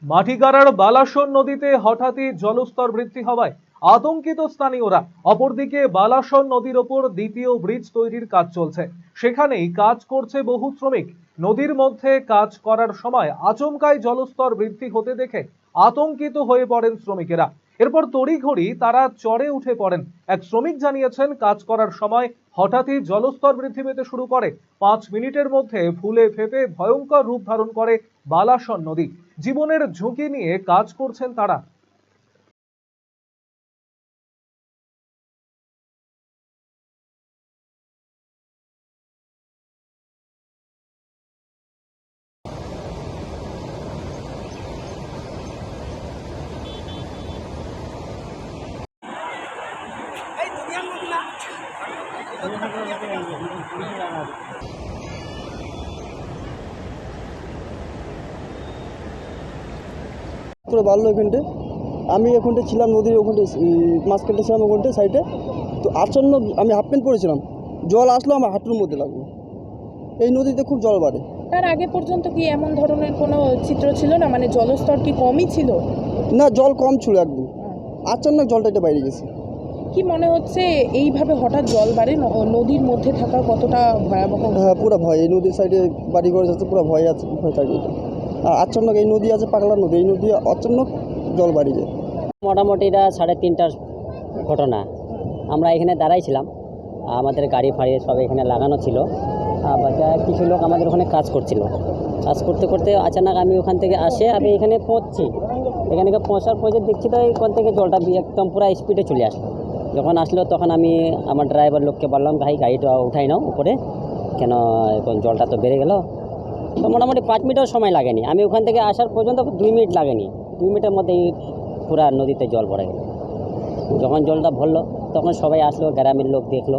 মাটিগাড়ার বালাসন নদীতে হঠাৎই জলস্তর বৃদ্ধি হওয়ায় আতঙ্কিত স্থানীয়রা। অপরদিকে বালাসন নদীর ওপর দ্বিতীয় ব্রিজ তৈরির কাজ চলছে, সেখানেই কাজ করছে বহু শ্রমিক। নদীর মধ্যে কাজ করার সময় আচমকাই জলস্তর বৃদ্ধি হতে দেখে আতঙ্কিত হয়ে পড়েন শ্রমিকেরা। এরপর তড়িঘড়ি তারা চড়ে উঠে পড়েন। এক শ্রমিক জানিয়েছেন, কাজ করার সময় হঠাৎই জলস্তর বৃদ্ধি পেতে শুরু করে। 5 মিনিটের মধ্যে ফুলে ফেপে ভয়ঙ্কর রূপ ধারণ করে বালাসন নদী। জীবনের ঝুঁকি নিয়ে কাজ করছেন তারা। পুরো বাড়লো এখানটে। আমি এখানটে ছিলাম নদীর ওখানটে, মাঝখানটা ছিলাম ওখানটে সাইডে। তো আচন্ন আমি হাফ প্যান্ট পরেছিলাম, জল আসলো আমার হাঁটুর মধ্যে লাগলো। এই নদীতে খুব জল বাড়ে। তার আগে পর্যন্ত কি এমন ধরনের কোনো চিত্র ছিল না, মানে জলস্তর কি কমই ছিল? না, জল কম ছিল একদম, আচানক জলটা এটা বাইরে গেছে। কি মনে হচ্ছে এইভাবে হঠাৎ জল বাড়ে নদীর মধ্যে থাকা কতটা ভয়াবহ? হ্যাঁ, পুরো ভয়। এই নদীর সাইডে বাড়ি ঘর যাচ্ছে, পুরো ভয় আছে, ভয় থাকে এটা। আর আচানক এই নদী আছে পাগলা নদী, এই নদী আচানক জল বাড়ি যায়। মোটামুটি এটা 3:30টার ঘটনা। আমরা এখানে দাঁড়াইছিলাম, আমাদের গাড়ি ফাড়ি সব এখানে লাগানো ছিল। কিছু লোক আমাদের ওখানে কাজ করছিল। কাজ করতে করতে আচানক আমি ওখান থেকে আমি এখানে পৌঁছছি। এখানে পৌঁছার পর দেখছি তো ওখান থেকে জলটা একদম পুরো স্পিডে চলে আসলো। যখন আসলো তখন আমি আমার ড্রাইভার লোককে বললাম, ভাই গাড়িটা উঠাই নাও উপরে, কেন এখন জলটা তো বেড়ে গেল। তো মোটামুটি 5 মিনিটও সময় লাগেনি, আমি ওখান থেকে আসার পর্যন্ত 2 মিনিট লাগেনি। 2 মিনিটের মধ্যেই পুরা নদীতে জল ভরে গেল। যখন জলটা ভরলো তখন সবাই আসলো, গ্রামের লোক দেখলো।